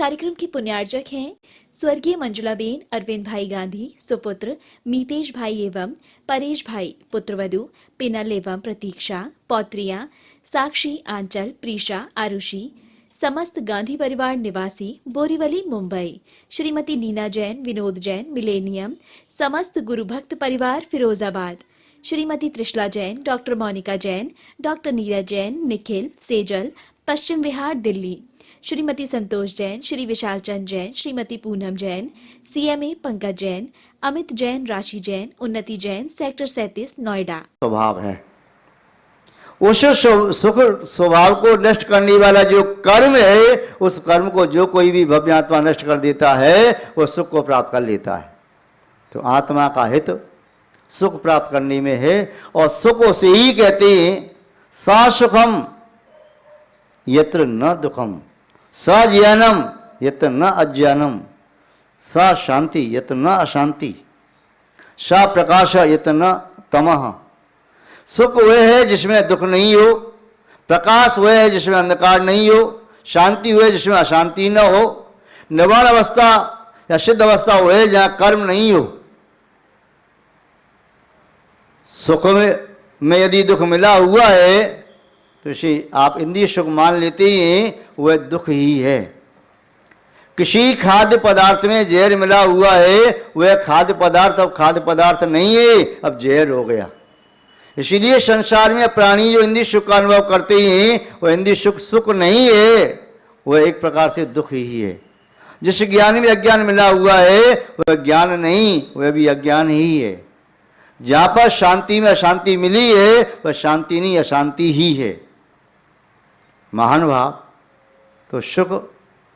कार्यक्रम के पुण्यार्जक हैं स्वर्गीय मंजुलाबेन अरविंद भाई गांधी सुपुत्र, मीतेश भाई एवं परेश भाई पुत्रवधु, पिनल एवं प्रतीक्षा, पौत्रियां साक्षी, आंचल, प्रीशा, आरुषि, समस्त गांधी परिवार निवासी बोरीवली मुंबई, श्रीमती नीना जैन, विनोद जैन, मिलेनियम, समस्त गुरु भक्त परिवार Firozabad, Shrimati Trishala Jain, doctor Monika Jain, doctor Neeraj Jain, Nikhil, Sejal, Paschim Vihar, Delhi, Shrimati Santosh Jain, Shri Vishal Chand Jain, Shrimati Poonam Jain, CMA Pankaj Jain, Amit Jain, राशि जैन, उन्नति जैन, सेक्टर 37, नोएडा। स्वभाव है, उस सुख स्वभाव को नष्ट करने वाला जो कर्म है, उस कर्म को जो कोई भी भव्य आत्मा नष्ट कर देता है वो सुख को प्राप्त कर लेता है। तो आत्मा का हित सुख प्राप्त करने में है, और सुख उसे ही कहते हैं सा सुखम यत्र न दुखम, स ज्ञानम यत्र न अज्ञानम, सा शांति यत्र न अशांति, सा प्रकाश यत्र न तमः। सुख वह है जिसमें दुख नहीं हो, प्रकाश वह है जिसमें अंधकार नहीं हो, शांति वह है जिसमें अशांति न हो, निर्वाण अवस्था या सिद्ध अवस्था वह है जहां कर्म नहीं हो। सुख में यदि दुख मिला हुआ है तो इसे आप इंद्रिय सुख मान लेते हैं, वह दुख ही है। किसी खाद्य पदार्थ में जहर मिला हुआ है, वह खाद्य पदार्थ अब खाद्य पदार्थ नहीं है, अब जहर हो गया। इसीलिए संसार में प्राणी जो इंद्रिय सुख का अनुभव करते हैं वह इंद्रिय सुख सुख नहीं है, वह एक प्रकार से दुख ही है। जिस ज्ञान में अज्ञान मिला हुआ है वह ज्ञान नहीं, वह भी अज्ञान ही है। जहां पर शांति में अशांति मिली है वह शांति नहीं, अशांति ही है। महान भाव, तो सुख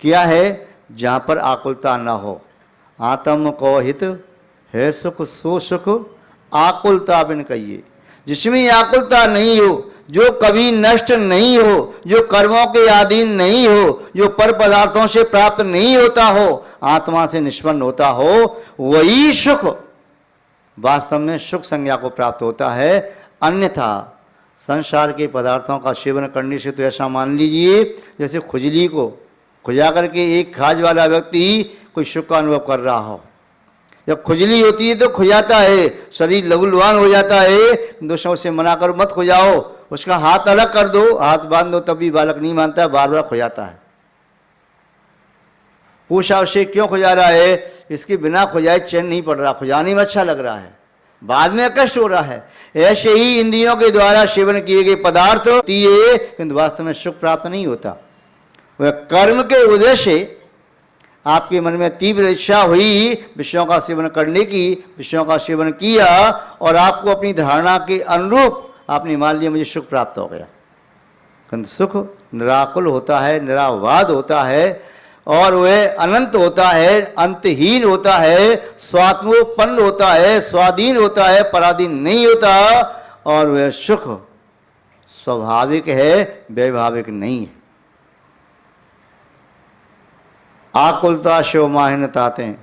क्या है? जहां पर आकुलता न हो। आत्म को हित है सुख, सो सुख आकुलता बिन कहिए। जिसमें आकुलता नहीं हो, जो कभी नष्ट नहीं हो, जो कर्मों के अधीन नहीं हो, जो पर पदार्थों से प्राप्त नहीं होता हो, आत्मा से निष्पन्न होता हो, वही सुख वास्तव में सुख संज्ञा को प्राप्त होता है। अन्यथा संसार के पदार्थों का सेवन करने से तो ऐसा मान लीजिए जैसे खुजली को खुजा करके एक खाज वाला व्यक्ति कोई सुख का अनुभव कर रहा हो। जब खुजली होती है तो खुजाता है, शरीर लघुलवान हो जाता है, दूसरों से मना करो मत खुजाओ, उसका हाथ अलग कर दो, हाथ बांध दो, तब भी बालक नहीं मानता है, बार बार खुजाता है। पूछा उससे क्यों खुजा रहा है? इसके बिना खुजाए चैन नहीं पड़ रहा, खुजाने में अच्छा लग रहा है, बाद में कष्ट हो रहा है। ऐसे ही इंद्रियों के द्वारा सेवन किए गए पदार्थ होती है, किंतु वास्तव में सुख प्राप्त नहीं होता। वह कर्म के उदय से आपके मन में तीव्र इच्छा हुई विषयों का सेवन करने की, विषयों का सेवन किया और आपको अपनी धारणा के अनुरूप आपने मान लिया मुझे सुख प्राप्त हो गया। किंतु सुख निराकुल होता है, निरावाद होता है, और वह अनंत होता है, अंतहीन होता है, स्वात्मोपन्न होता है, स्वाधीन होता है, पराधीन नहीं होता, और वह सुख स्वाभाविक है, वैभाविक नहीं है। आकुलता शिव माहिन ताते,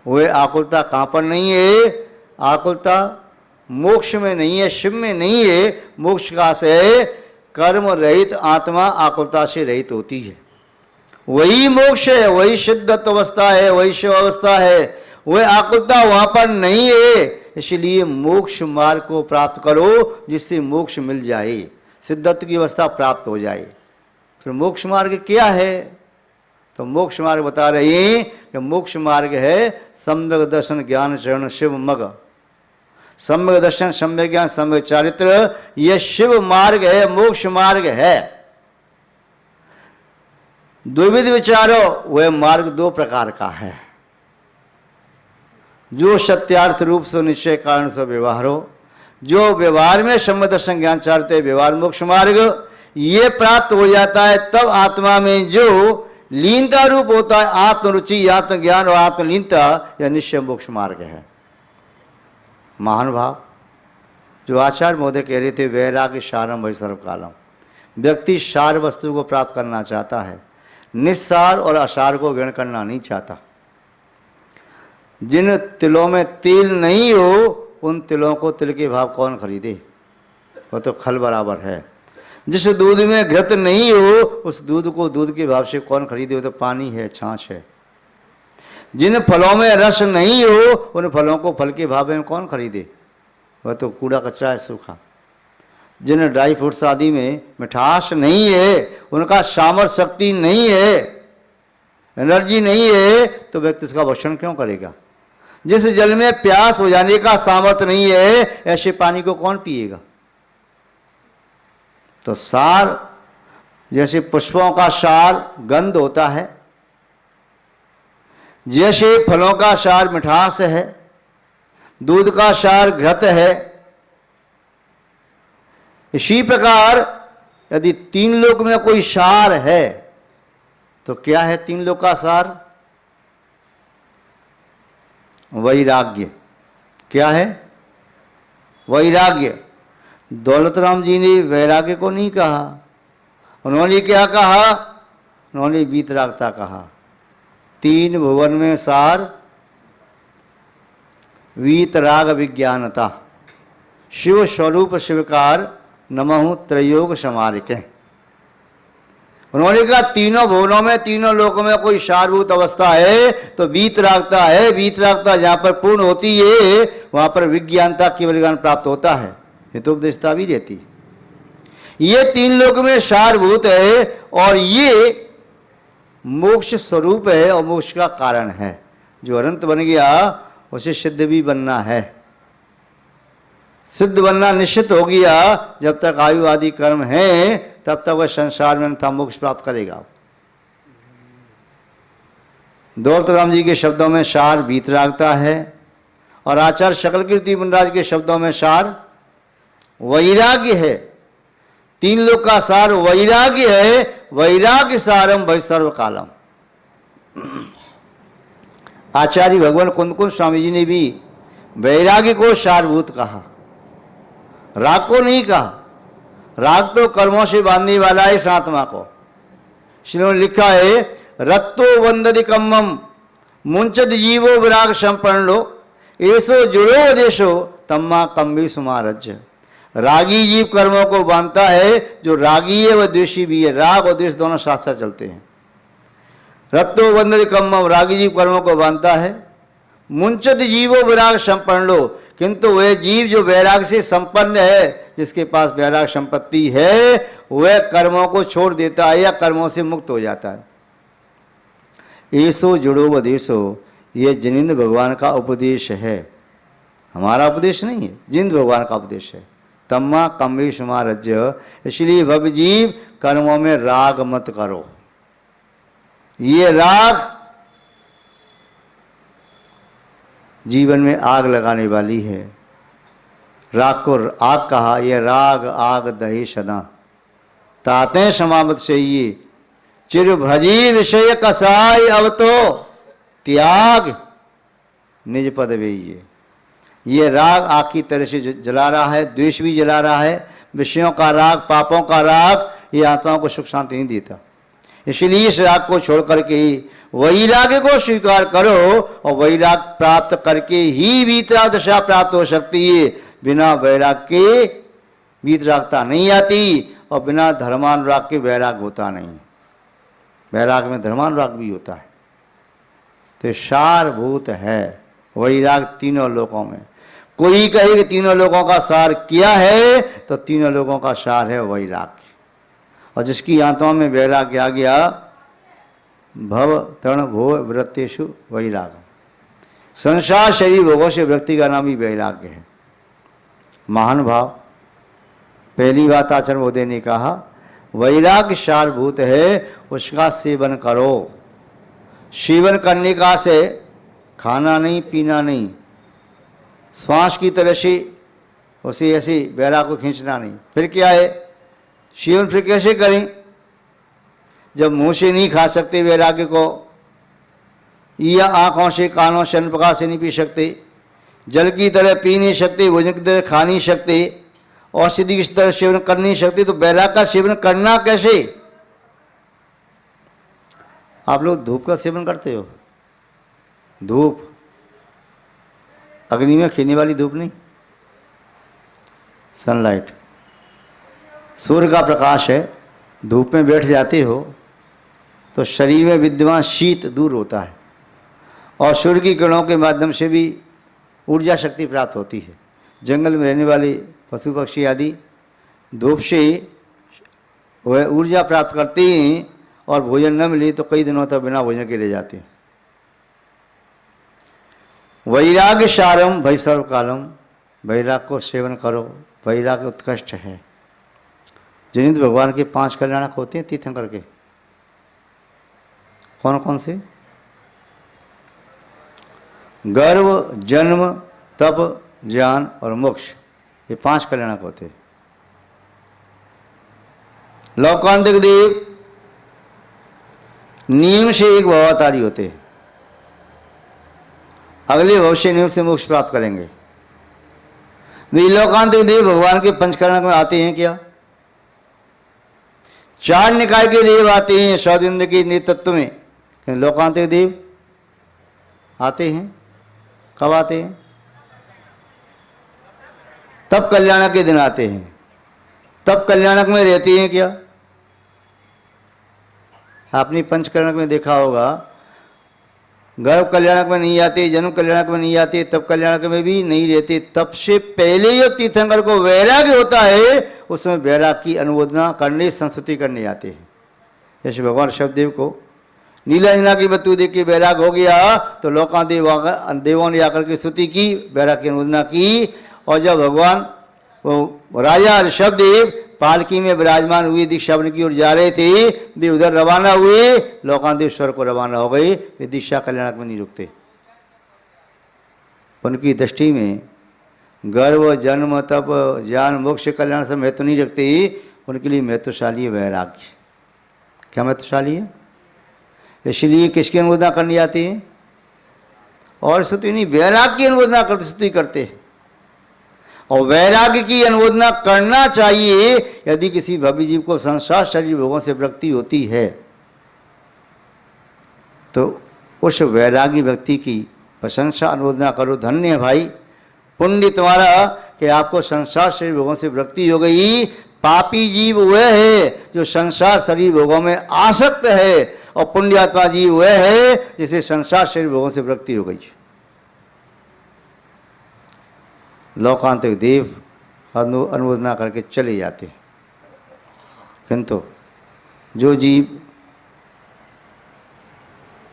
वह आकुलता कहाँ पर नहीं है? आकुलता मोक्ष में नहीं है, शिव में नहीं है। मोक्ष का से कर्म रहित आत्मा आकुलता से रहित होती है, वही मोक्ष है, वही सिद्धत्व अवस्था है, वही शिव अवस्था है। वह आकुलता वहां पर नहीं है। इसलिए मोक्ष मार्ग को प्राप्त करो जिससे मोक्ष मिल जाए, सिद्धत्व की अवस्था प्राप्त हो जाए। फिर मोक्ष मार्ग क्या है? तो मोक्ष मार्ग बता रहे हैं कि मोक्ष मार्ग है सम्यक दर्शन ज्ञान चरण शिव मग। सम्यक दर्शन, सम्यक ज्ञान, सम्यक चारित्र, यह शिव मार्ग है, मोक्ष मार्ग है। द्विविध विचारो, वह मार्ग दो प्रकार का है। जो सत्यार्थ रूप से निश्चय कारण से व्यवहारो, जो व्यवहार में सम्यक दर्शन ज्ञान चारित्र व्यवहार मोक्ष मार्ग, ये प्राप्त हो जाता है तब आत्मा में जो लीनता रूप होता है, आत्मरुचि, आत्मज्ञान और आत्मलीनता, यह निश्चय मोक्ष मार्ग है। महान भाव, जो आचार्य महोदय कह रहे थे वैराग्य सारम वही सर्वकालम। व्यक्ति सार वस्तु को प्राप्त करना चाहता है, निस्सार और असार को ग्रहण करना नहीं चाहता। जिन तिलों में तिल नहीं हो उन तिलों को तिल के भाव कौन खरीदे? वो तो खल बराबर है। जिस दूध में घृत नहीं हो उस दूध को दूध के भाव से कौन खरीदे? वो तो पानी है, छाछ है। जिन फलों में रस नहीं हो उन फलों को फल के भाव में कौन खरीदे? वह तो कूड़ा कचरा है, सूखा। जिन ड्राई फ्रूट्स आदि में मिठास नहीं है, उनका सामर्थ्य शक्ति नहीं है, एनर्जी नहीं है, तो व्यक्ति उसका भक्षण क्यों करेगा? जिस जल में प्यास बुझाने का सामर्थ्य नहीं है, ऐसे पानी को कौन पिएगा? तो सार, जैसे पुष्पों का सार गंध होता है, जैसे फलों का सार मिठास है, दूध का सार घृत है, इसी प्रकार यदि तीन लोक में कोई सार है तो क्या है तीन लोक का सार? वैराग्य। क्या है? वैराग्य। दौलत राम जी ने वैराग्य को नहीं कहा, उन्होंने क्या कहा? उन्होंने वीतरागता कहा। तीन भुवन में सार वीतराग विज्ञानता, शिव स्वरूप शिवकार नमहु त्रयोग समारिके। उन्होंने कहा तीनों भुवनों में, तीनों लोकों में कोई सारभूत अवस्था है तो वीतरागता है। वीतरागता जहां पर पूर्ण होती है वहां पर विज्ञानता, केवल ज्ञान प्राप्त होता है, हितोपदेशता भी रहती है। ये तीन लोक में सारभूत है और ये मोक्ष स्वरूप है और मोक्ष का कारण है। जो अनंत बन गया उसे सिद्ध भी बनना है। सिद्ध बनना निश्चित हो गया। जब तक आयु आदि कर्म है तब तक वह संसार में अन्यथा मोक्ष प्राप्त करेगा। दौलत राम जी के शब्दों में सार वीतरागता है और आचार्य शकल कीर्ति मुनिराज के शब्दों में सार वैराग्य है। तीन लोक का सार वैराग्य है। वैराग्य सारम भय सर्व कालम। आचार्य भगवान कुंद कुंद स्वामी जी ने भी वैराग्य को सारभूत कहा, राग को नहीं कहा। राग तो कर्मों से बांधने वाला है इस आत्मा को। श्रीमद् लिखा है रत्तो वंदति कम्मम मुंचद जीवो विराग संपन्नो ऐसो जुड़ो देशो तम्मा कम्बी सुमारज्य। रागी जीव कर्मों को बांधता है, जो रागी है वह द्वेषी भी है। राग और द्वेष दोनों साथ साथ चलते हैं। रत्तो वंदति कम्मम, रागी जीव कर्मों को बांधता है। मुंचद जीवो विराग संपन्नो, किंतु वह जीव जो वैराग से संपन्न है, जिसके पास वैराग संपत्ति है, वह कर्मों को छोड़ देता है या कर्मों से मुक्त हो जाता है। ऐसो जुड़ो वदेशो, ये जिनेंद्र भगवान का उपदेश है, हमारा उपदेश नहीं है, जिनेंद्र भगवान का उपदेश है। तम्मा कम्बी सुमारज्य, इसलिए भव जीव कर्मों में राग मत करो। ये राग जीवन में आग लगाने वाली है। राग को आग कहा, यह राग आग दही सदा ताते समामत से ये चिर भजी विषय कसाय अब तो त्याग निज पद वे। ये राग आग की तरह से जला रहा है, द्वेष भी जला रहा है। विषयों का राग, पापों का राग, ये आत्माओं को सुख शांति नहीं देता। इसलिए इस राग को छोड़ करके ही वैराग्य को स्वीकार करो और वैराग प्राप्त करके ही वीतराग दशा प्राप्त हो सकती है। बिना वैराग के वीतरागता नहीं आती और बिना धर्मानुराग के वैराग होता नहीं। वैराग में धर्मानुराग भी होता है। तो सारभूत है वैराग तीनों लोकों में। कोई कहे कि तीनों लोगों का सार क्या है, तो तीनों लोगों का सार है वैराग्य। और जिसकी आत्मा में वैराग्य आ गया, भव तृण भो वृत्तेषु वैराग, संसार शरीर भोगों से व्यक्ति का नाम ही वैराग्य है। महान भाव। पहली बात आचार्य महोदय ने कहा वैराग्य सारभूत है, उसका सेवन करो। सेवन करने का से खाना नहीं, पीना नहीं, श्वास की तरह से उसे ऐसे वैराग को खींचना नहीं। फिर क्या है सेवन? फिर कैसे करें जब मुंह से नहीं खा सकते वैराग्य को, या आंखों से, कानों से, अन्न प्रकार से नहीं पी सकते, जल की तरह पी नहीं सकते, भोजन की तरह खा नहीं सकते, औषधि की तरह सेवन कर नहीं सकते, तो वैराग का सेवन करना कैसे? आप लोग धूप का सेवन करते हो? धूप अग्नि में खिलने वाली धूप नहीं, सनलाइट। सूर्य का प्रकाश है, धूप में बैठ जाते हो तो शरीर में विद्यमान शीत दूर होता है और सूर्य की किरणों के माध्यम से भी ऊर्जा शक्ति प्राप्त होती है। जंगल में रहने वाले पशु पक्षी आदि धूप से वह ऊर्जा प्राप्त करते हैं और भोजन न मिले तो कई दिनों तक बिना भोजन के रह जाते हैं। वैराग्य सारम भय सर्व कालम, वैराग को सेवन करो, वैराग्य उत्कृष्ट है। जिन्हें भगवान के 5 कल्याणक होते हैं तीर्थंकर के, कौन कौन से? गर्व, जन्म, तप, ज्ञान और मोक्ष, ये 5 कल्याणक होते हैं। लौकांतिक देव नियम से एक भवावतारी होते हैं, अगले भविष्य नियम से मोक्ष प्राप्त करेंगे। लौकांतिक देव भगवान के पंचकरण में आते हैं क्या? 4 निकाय के देव आते हैं शौदेंद्र के नेतृत्व में, लौकांतिक देव आते हैं कब आते हैं? तब कल्याणक के दिन आते हैं। तब कल्याणक में रहते हैं क्या? आपने पंचकरणक में देखा होगा, गर्भ कल्याणक में नहीं आते, जन्म कल्याणक में नहीं आते, तब कल्याणक में भी नहीं रहते। तब से पहले जो तीर्थंकर को वैराग्य होता है उसमें वैराग की अनुमोदना करने, संस्तुति करने आते हैं। जैसे भगवान शब्देव को नीलांजना की बत्तू देख के वैराग हो गया तो देवों ने आकर के स्तुति की, वैराग की अनुमोदना की। और जब भगवान वो राजा ऋषभदेव पालकी में विराजमान हुए दीक्षा वन की ओर जा रहे थे, वे उधर रवाना हुए, लोकांदेव स्वर को रवाना हो गए। वे दीक्षा कल्याणक में नहीं रुकते। उनकी दृष्टि में गर्व, जन्म, तप, ज्ञान, मोक्ष, कल्याण से महत्व नहीं रखते। उनके लिए महत्वशाली है वैराग्य। क्या महत्वशाली है? इसलिए किसकी अनुमोदना करनी आती है? और स्तुति नहीं, वैराग्य की अनुमोदना करते, स्तुति करते हैं। और वैराग्य की अनुमोदना करना चाहिए यदि किसी भव्य जीव को संसार शरीर भोगों से विरक्ति होती है तो उस वैरागी व्यक्ति की प्रशंसा अनुमोदना करो। धन्य है भाई, पुण्य तुम्हारा कि आपको संसार शरीर भोगों से विरक्ति हो गई। पापी जीव वह है जो संसार शरीर भोगों में आसक्त है और पुण्यात्मा जीव वह है जिसे संसार शरीर भोगों से विरक्ति हो गई। लौकांतिक देव अनुमोदना करके चले जाते हैं, किंतु जो जीव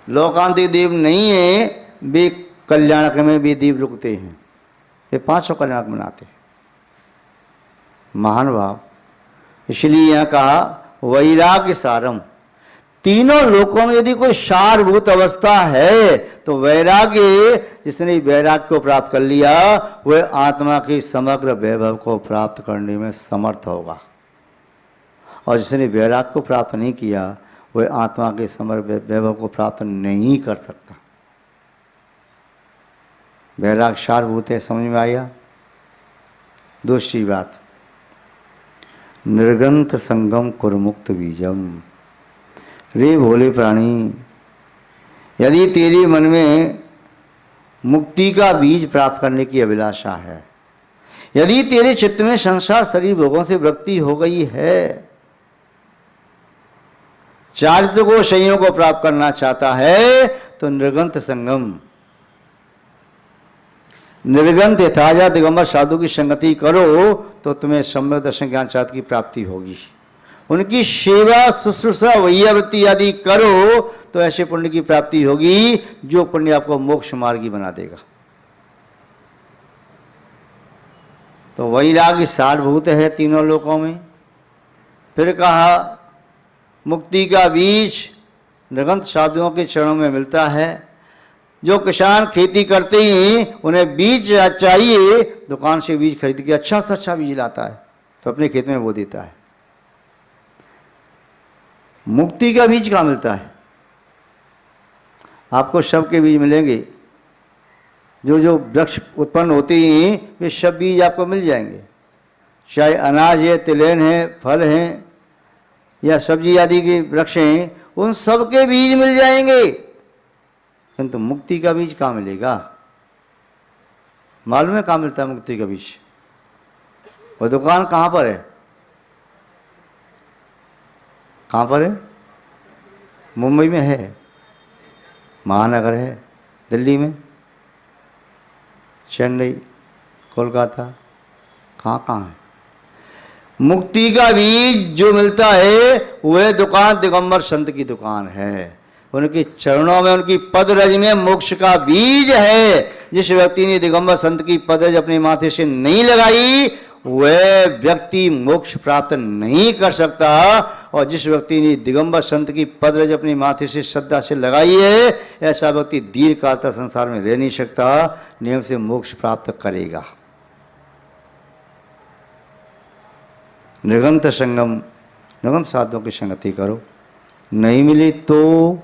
लौकांतिक देव नहीं है वे कल्याणक में भी देव रुकते हैं। वे 500 कल्याणक मनाते हैं। महान भाव, इसलिए यह कहा वैराग्य सारम। तीनों लोकों में यदि कोई सारभूत अवस्था है तो वैराग्य, जिसने वैराग्य को प्राप्त कर लिया वह आत्मा के समग्र वैभव को प्राप्त करने में समर्थ होगा, और जिसने वैराग्य को प्राप्त नहीं किया वह आत्मा के समग्र वैभव को प्राप्त नहीं कर सकता। वैराग्य सारभूत है, समझ में आया? दूसरी बात, निर्गंथ संगम कुरमुक्त बीजम। रे भोले प्राणी, यदि तेरे मन में मुक्ति का बीज प्राप्त करने की अभिलाषा है, यदि तेरे चित्त में संसार शरीर भोगों से विरक्ति हो गई है, चारित्र को संयम को प्राप्त करना चाहता है तो निर्गंथ संगम, निर्गंथ यथाजा दिगंबर साधु की संगति करो तो तुम्हें सम्यक दर्शन ज्ञान चार्थ की प्राप्ति होगी। उनकी सेवा शुश्रूषा वैयावृत्ति आदि करो तो ऐसे पुण्य की प्राप्ति होगी जो पुण्य आपको मोक्ष मार्गी बना देगा। तो वैराग्य सारभूत है तीनों लोकों में। फिर कहा मुक्ति का बीज निर्गंथ साधुओं के चरणों में मिलता है। जो किसान खेती करते ही उन्हें बीज चाहिए, दुकान से बीज खरीद के अच्छा से अच्छा बीज लाता है तो अपने खेत में बो देता है। मुक्ति का बीज कहाँ मिलता है? आपको सब के बीज मिलेंगे। जो जो वृक्ष उत्पन्न होते हैं वे सब बीज आपको मिल जाएंगे, चाहे अनाज है, तिलहन है, फल हैं या सब्जी आदि के वृक्ष हैं, उन सब के बीज मिल जाएंगे। किंतु मुक्ति का बीज कहाँ मिलेगा? मालूम है कहाँ मिलता है मुक्ति का बीज? वो दुकान कहाँ पर है? कहाँ पर है? मुंबई में है, महानगर है, दिल्ली में, चेन्नई, कोलकाता, कहाँ कहाँ है? मुक्ति का बीज जो मिलता है वह दुकान दिगंबर संत की दुकान है। उनके चरणों में, उनकी पद रज में मोक्ष का बीज है। जिस व्यक्ति ने दिगंबर संत की पद रज अपने माथे से नहीं लगाई वह व्यक्ति मोक्ष प्राप्त नहीं कर सकता, और जिस व्यक्ति ने दिगंबर संत की पद रज अपने माथे से श्रद्धा से लगाई है ऐसा व्यक्ति दीर्घ काल तक संसार में रह नहीं सकता, नियम से मोक्ष प्राप्त करेगा। निरंत संगम, निरंत साधुओं की संगति करो। नहीं मिली तो,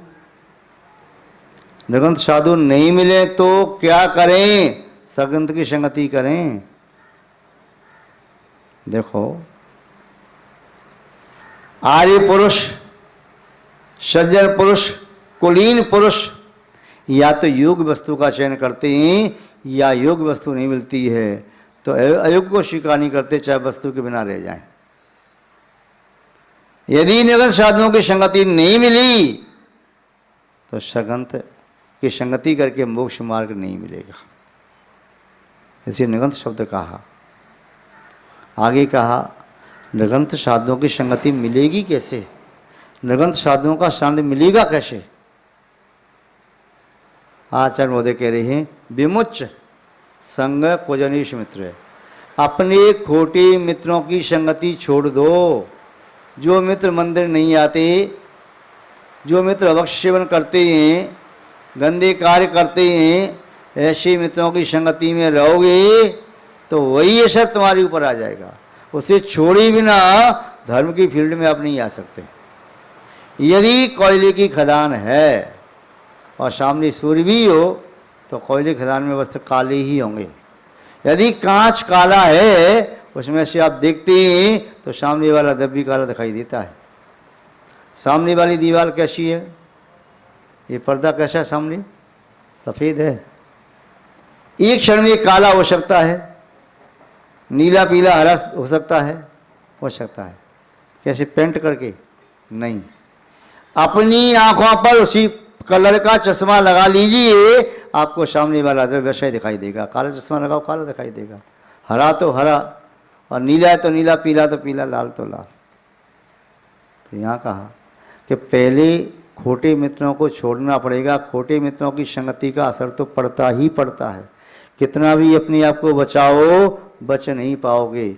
निरंत साधु नहीं मिले तो क्या करें? सगंत की संगति करें। देखो, आर्य पुरुष, सज्जन पुरुष, कुलीन पुरुष या तो योग वस्तु का चयन करते हैं या योग वस्तु नहीं मिलती है तो अयोग को स्वीकार नहीं करते, चाहे वस्तु के बिना रह जाएं। यदि निरंत साधुओं की संगति नहीं मिली तो सगंत की संगति करके मोक्ष मार्ग नहीं मिलेगा। इसे निरंत शब्द कहा। आगे कहा निरंत साधुओं की संगति मिलेगी कैसे? निरंत साधुओं का सानिध्य मिलेगा कैसे? आचार्य महोदय कह रहे हैं विमुच्च संग कोजनीश मित्र, अपने खोटे मित्रों की संगति छोड़ दो। जो मित्र मंदिर नहीं आते, जो मित्र अवक्ष सेवन करते हैं, गंदे कार्य करते हैं, ऐसे मित्रों की संगति में रहोगे तो वही असर तुम्हारे ऊपर आ जाएगा। उसे छोड़े बिना धर्म की फील्ड में आप नहीं आ सकते। यदि कोयले की खदान है और सामने सूर्य भी हो तो कोयले की खदान में वस्त्र काले ही होंगे। यदि कांच काला है उसमें से आप देखते हैं तो सामने वाला दब भी काला दिखाई देता है। सामने वाली दीवार कैसी है? ये पर्दा कैसा है? सामने सफ़ेद है, एक क्षण में काला हो सकता है, नीला पीला हरा हो सकता है, हो सकता है। कैसे? पेंट करके नहीं, अपनी आंखों पर उसी कलर का चश्मा लगा लीजिए, आपको सामने वाला वैसा ही दिखाई देगा। काला चश्मा लगाओ, काला दिखाई देगा। हरा तो हरा, और नीला है तो नीला, पीला तो पीला, लाल तो लाल। तो यहाँ कहा कि पहले खोटे मित्रों को छोड़ना पड़ेगा। खोटे मित्रों की संगति का असर तो पड़ता ही पड़ता है। कितना भी अपने आप को बचाओ, बच नहीं पाओगे।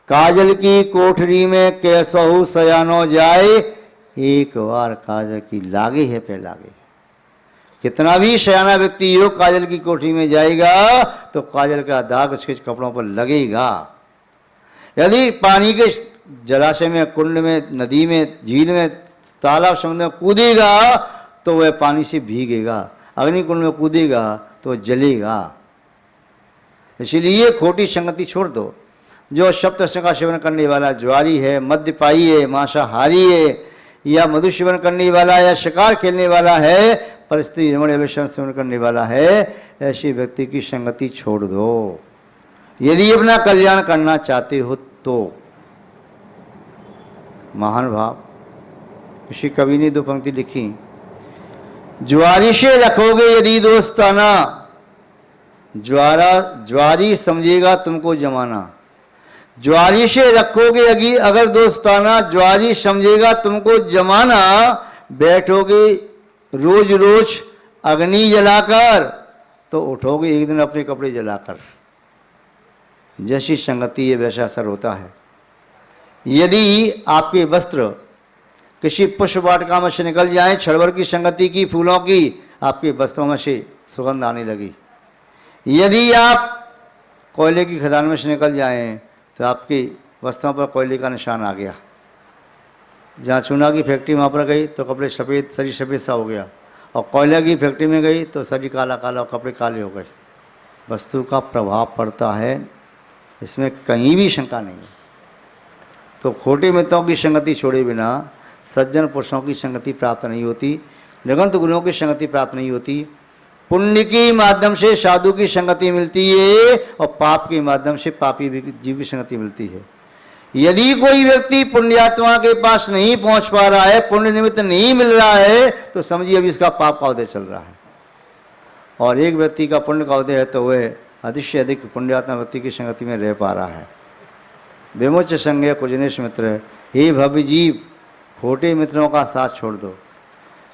काजल की कोठरी में कैसहु सयानो जाए, एक बार काजल की लागे है पे लागे। कितना भी सयाना व्यक्ति हो, काजल की कोठरी में जाएगा तो काजल का दाग उसके कपड़ों पर लगेगा। यदि पानी के जलाशय में, कुंड में, नदी में, झील में, तालाब, समुद्र में कूदेगा तो वह पानी से भीगेगा। अग्निकुंड में कूदेगा तो जलेगा। इसलिए खोटी संगति छोड़ दो। जो सप्त रस का सेवन करने वाला ज्वारी है, मद्यपाई है, मांसाहारी है, या मधु सेवन करने वाला, या शिकार खेलने वाला है, परिस्थिति रमण सेवन करने वाला है, ऐसे व्यक्ति की संगति छोड़ दो यदि अपना कल्याण करना चाहते हो तो। महान भाव किसी कवि ने दो पंक्ति लिखी, ज्वारी से रखोगे यदि दोस्ताना, ज्वारी समझेगा तुमको जमाना। ज्वारी से रखोगे अगर दोस्ताना, ज्वारी समझेगा तुमको जमाना। बैठोगे रोज रोज अग्नि जलाकर तो उठोगे एक दिन अपने कपड़े जलाकर। जैसी संगति है वैसा असर होता है। यदि आपके वस्त्र किसी पुष्प वाटिका में से निकल जाए, छड़वर की संगति की, फूलों की, आपके वस्त्रों में से सुगंध आने लगी। यदि आप कोयले की खदान में से निकल जाएं तो आपके वस्त्रों पर कोयले का निशान आ गया। जहाँ चूना की फैक्ट्री वहाँ पर गई तो कपड़े सफ़ेद, शरीर सफ़ेद सा हो गया, और कोयले की फैक्ट्री में गई तो शरीर काला काला और कपड़े काले हो गए। वस्तु का प्रभाव पड़ता है, इसमें कहीं भी शंका नहीं है। तो खोटे मित्रों की संगति छोड़े बिना सज्जन पुरुषों की संगति प्राप्त नहीं होती, निरंत गुरुओं की संगति प्राप्त नहीं होती। पुण्य के माध्यम से साधु की संगति मिलती है और पाप के माध्यम से पापी जीव की संगति मिलती है। यदि कोई व्यक्ति पुण्यात्मा के पास नहीं पहुंच पा रहा है, पुण्य निमित्त नहीं मिल रहा है, तो समझिए अभी इसका पाप का उदय चल रहा है। और एक व्यक्ति का पुण्य का उदय है तो वह अधिक से अधिक पुण्यात्मा व्यक्ति की संगति में रह पा रहा है। विमुच संज्ञ कुजनेश मित्र, हे भव्य जीव, खोटे मित्रों का साथ छोड़ दो।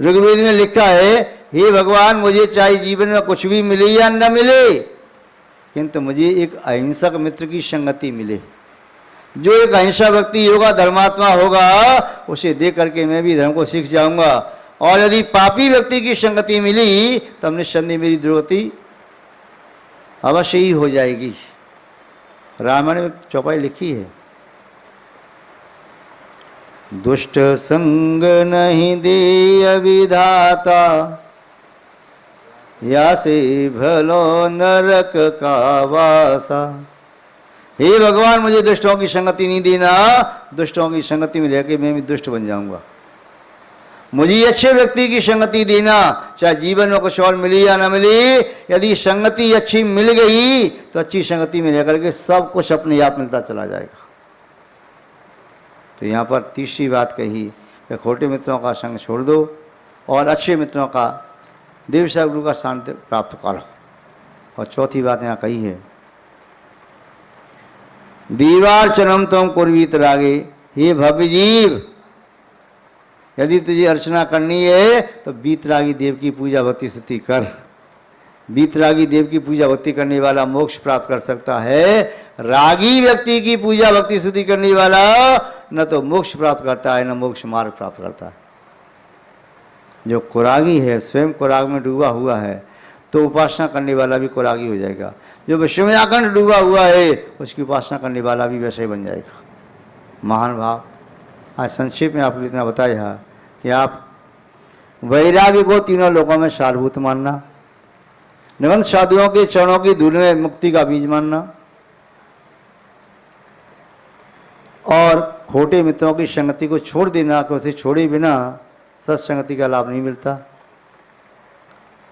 ऋग्वेद में लिखा है, हे भगवान, मुझे चाहे जीवन में कुछ भी मिले या न मिले, किंतु मुझे एक अहिंसक मित्र की संगति मिले। जो एक अहिंसा व्यक्ति होगा, धर्मात्मा होगा, उसे देख करके मैं भी धर्म को सीख जाऊंगा। और यदि पापी व्यक्ति की संगति मिली तब निस्संदेह मेरी दुर्गति अवश्य ही हो जाएगी। रामायण में चौपाई लिखी है, दुष्ट संग नहीं दे विधाता, या से भलो नरक का वासा। हे भगवान, मुझे दुष्टों की संगति नहीं देना, दुष्टों की संगति में रहकर मैं भी दुष्ट बन जाऊंगा। मुझे अच्छे व्यक्ति की संगति देना, चाहे जीवन में कुछ और मिली या ना मिली। यदि संगति अच्छी मिल गई तो अच्छी संगति में रहकर के सब कुछ अपने आप मिलता चला जाएगा। तो यहाँ पर तीसरी बात कही कि खोटे मित्रों का संग छोड़ दो और अच्छे मित्रों का, देव साहब गुरु का शांति प्राप्त करो। और चौथी बात यहाँ कही है, दीवार्चनम तुम कुर्वीत रागे, हे भव्य जीव, यदि तुझे अर्चना करनी है तो बीतरागी देव की पूजा भक्ति स्तुति कर। बीतरागी देव की पूजा भक्ति करने वाला मोक्ष प्राप्त कर सकता है। रागी व्यक्ति की पूजा भक्ति स्तुति करने वाला न तो मोक्ष प्राप्त करता है न मोक्ष मार्ग प्राप्त करता है। जो कुरागी है, स्वयं कुराग में डूबा हुआ है, तो उपासना करने वाला भी कुरागी हो जाएगा। जो विश्व में आखंड डूबा हुआ है, उसकी उपासना करने वाला भी वैसे ही बन जाएगा। महान भाव, आज संक्षेप में आपको इतना बताया कि आप वैराग्य को तीनों लोकों में सारभूत मानना, निबंध साधुओं के चरणों की धूल में मुक्ति का बीज मानना, और खोटे मित्रों की संगति को छोड़ देना, कि उसे छोड़े बिना सत्संगति का लाभ नहीं मिलता।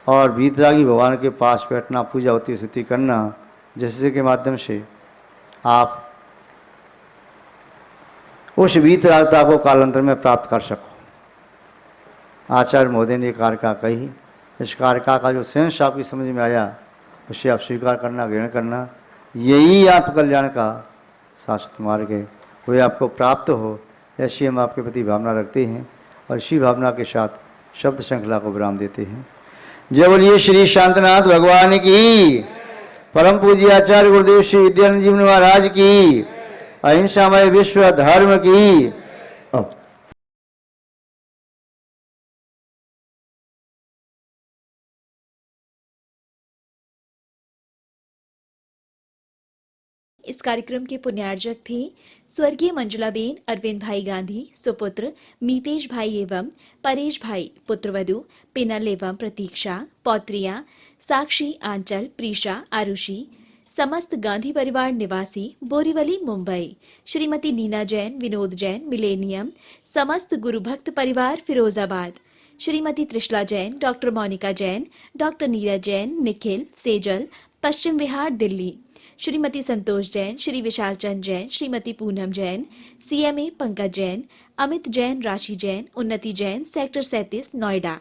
और वीतरागी भगवान के पास बैठना, पूजा होती स्तुति करना, जिससे के माध्यम से आप उस वीतरागता को कालांतर में प्राप्त कर सको। आचार्य महोदय ने कारिका कही, इस कारिका का जो सेंस आपकी समझ में आया उसे आप स्वीकार करना, ग्रहण करना, यही आप कल्याण का शाश्वत मार्ग है। वही आपको प्राप्त हो, ऐसी हम आपके प्रति भावना रखते हैं और इसी भावना के साथ शब्द श्रृंखला को विराम देते हैं। जय बोलिए श्री शांतनाथ भगवान की, परम पूज्य आचार्य गुरुदेव श्री विद्यानंद जी महाराज की, अहिंसामय विश्व धर्म की। इस कार्यक्रम के पुण्यार्जक थे स्वर्गीय मंजुलाबेन अरविंद भाई गांधी, सुपुत्र मीतेश भाई एवं परेश भाई, पुत्रवधु पिनल एवं प्रतीक्षा, पौत्रियां साक्षी, आंचल, प्रीशा, आरुषि, समस्त गांधी परिवार निवासी बोरीवली, मुंबई, श्रीमती नीना जैन, विनोद जैन, मिलेनियम, समस्त गुरुभक्त परिवार Firozabad, Shrimati Trishala Jain, doctor Monika Jain, doctor Neeraj Jain, Nikhil, Sejal, Paschim Vihar, Delhi, Shrimati Santosh Jain, Shri Vishal Chand Jain, Shrimati Poonam Jain, CMA Pankaj Jain, Amit Jain, राशि जैन, उन्नति जैन, सेक्टर 37, नोएडा।